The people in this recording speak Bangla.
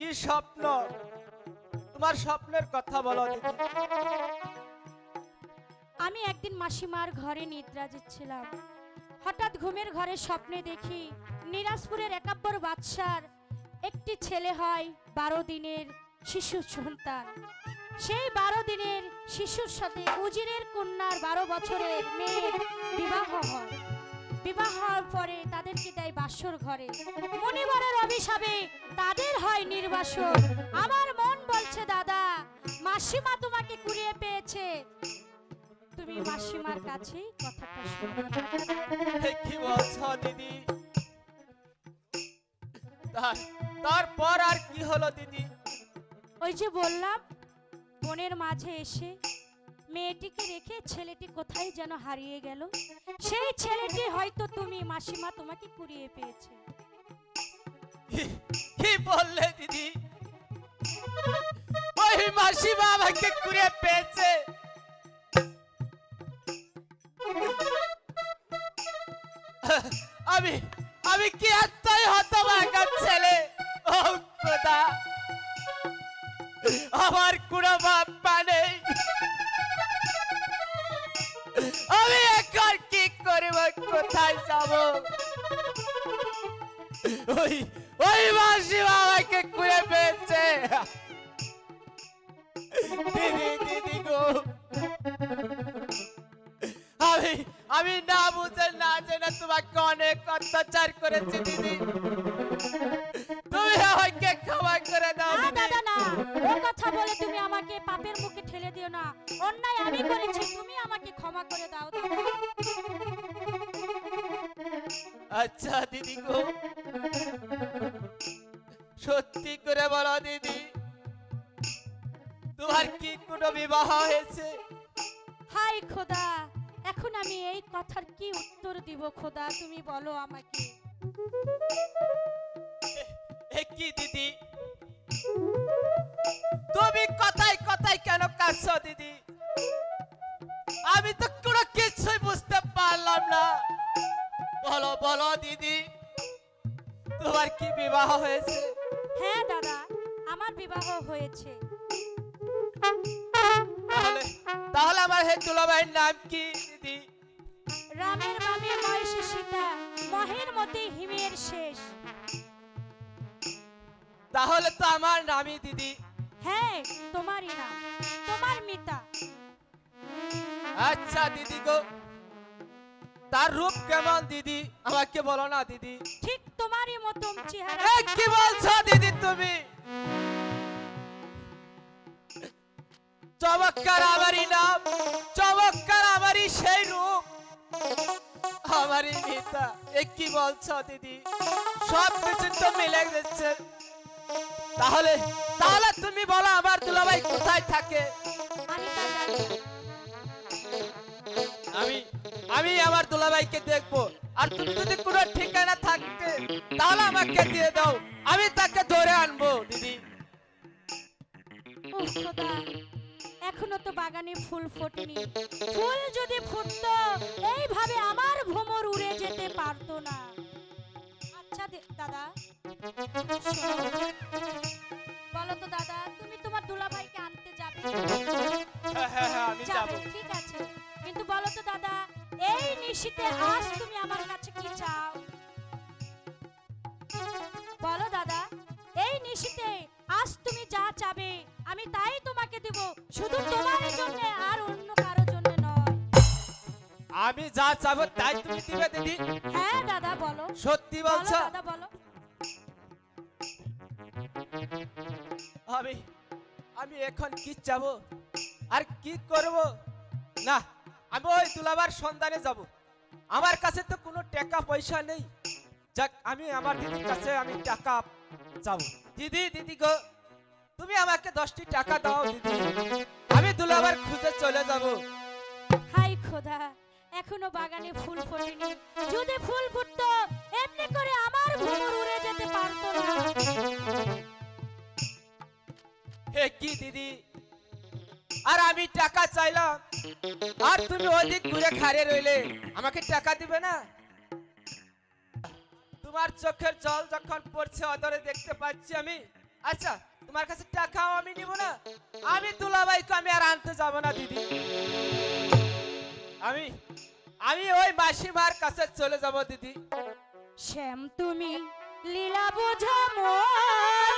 কি স্বপ্ন? তোমার স্বপ্নের কথা বলো দিদি। আমি একদিন মাসিমার ঘরে নিদ্রা দিচ্ছিলাম। হঠাৎ ঘুমের ঘরে স্বপ্নে দেখি নিরাজপুরের একাব্বর বাদশার একটি ছেলে হয় ১২ দিনের শিশু সন্তান। সেই ১২ দিনের শিশুর সাথে উজিরের কন্যার ১২ বছরের মেয়ের বিবাহ হয়। বিবাহ হওয়ার পরে তাদেরকে দেয় বাসর ঘরে। মনিবরের অভিশাপে তাদের হয় নির্বাসন। আমার মন বলছে দাদা, মাসিমা তোমাকে কুড়িয়ে পেয়েছে, তুমি মাসিমার কাছেই কথাটা শোনো। কি বলছো দিদি? তারপর আর কি হলো দিদি? ওই যে বললাম, বনের মাঝে এসে মেয়েটিকে রেখে ছেলেটি কোথায় যেন হারিয়ে গেল। সেই ছেলেটি হয়তো তুমি, মাসিমা তোমাকে কুড়িয়ে পেয়েছে। কি বললে দিদি? ওই মাসিমা আমাকে কুড়িয়ে পেয়েছে? আমি আমি কি এতই হতভাগা ছেলে? ও খোদা, আমার কোনো বাপ মা নেই। আমি এখন কি করব, কোথায় যাব? ওই ওই মাসিমা আমাকে কুড়িয়ে পেয়েছে। দিদি দিদি গো, আমি আমি না বুঝে না জেনে তোমাকে অনেক অত্যাচার করেছি দিদি। তুমি আমাকে ক্ষমা করে দাও না দিদি। দাদা না, ও কথা বলে তুমি আমাকে পাপের মুখে ঠেলে দিও না। অন্যায় আমি করেছি, তুমি আমাকে ক্ষমা করে দাও দাদা। আচ্ছা দিদি গো, সত্যি করে বলো দিদি, তোমার কি কোনো বিবাহ হয়েছে? হাই খোদা, এখন আমি এই কথার কি উত্তর দিব খোদা, তুমি বলো আমাকে। কি দিদি, তুমি কথায় কথায় কেন কাঁদছো দিদি? আমি তো কোনো কিছুই বুঝতে পারলাম না। বলো বলো দিদি, তোমার কি বিবাহ হয়েছে? হ্যাঁ দাদা, আমার বিবাহ হয়েছে। তাহলে তাহলে আমার হে দুলাভাইয়ের নাম কি দিদি? রামের বামে মহেশে সীতা, মহের মধ্যে হিমের শেষ। তাহলে তো আমার নামই দিদি। হ্যাঁ, তোমারই নাম, তোমার মিতা। আচ্ছা দিদি গো, তার রূপ কেমন দিদি আমাকে বলো না দিদি। ঠিক তোমারই মতন চেহারা। কি বলছো দিদি তুমি? চমৎকার আমারই নাম, চমৎকার আমারই সেই রূপ, আমারই মিতা। কি বলছো দিদি? সব কিছু তো মিলে যাচ্ছে। তাহলে তাহলে তুমি বলো আমার দুলাভাই কোথায় থাকে? আমি তা জানি। আমি আমি আমার দুলাভাইকে দেখবো। আর তুমি যদি কোনো ঠিকানা থাকতে তাহলে আমাকে দিয়ে দাও, আমি তাকে ধরে আনবো দিদি। ও খোদা, এখনো তো বাগানে ফুল ফোটেনি। ফুল যদি ফুটতো এইভাবে আমার ভ্রমর উড়ে যেতে পারতো না। আচ্ছা দাদা, শোনো। বলো তো দাদা, তুমি তোমার দুলাভাইকে আনতে যাবে? হ্যাঁ, আমি যাব। যাবে, ঠিক আছে। কিন্তু বলো তো দাদা, এই নিশীথে আজ তুমি আমার কাছে কি চাও? বলো দাদা, এই নিশীথে আজ তুমি যা চাবে আমি তাই তোমাকে দেব, শুধু তোমার জন্য আর অন্য কারোর জন্য নয়। আমি যা চাবো তাই তুমি দিবে দিদি? হ্যাঁ দাদা, বলো। সত্যি বলো বলছো? দাদা, বলো। আমি আমি এখন কি চাবো আর কি করব? না, আমি ওই দুলাভার সন্ধানে যাব। আমার কাছে তো কোনো টাকা পয়সা নেই। যাক, আমি আমার দিদির কাছে আমি টাকা চাবো। দিদি দিদি গো, তুমি আমাকে 10টি টাকা দাও দিদি, আমি দুলাভার খুঁজে চলে যাব। হাই খোদা, এখনো বাগানে ফুল ফোটেনি। যদি ফুল ফুটতো এমনি করে আমার ভ্রমর উড়ে যেতে পারতো না। কি দিদি, আর আমি টাকা চাইলাম আর তুমি ওদিক ঘুরে খাড়ে রইলে, আমাকে টাকা দিবে না? তোমার চোখের জল যখন পড়ছে অদরে দেখতে পাচ্ছি আমি, আচ্ছা তোমার কাছে টাকাও আমি নিব না, আমি দুলাভাইকে আমি আর আনতে যাব না দিদি। আমি আমি ওই মাসিমার কাছে চলে যাব দিদি। শ্যাম তুমি লীলা বোঝা মন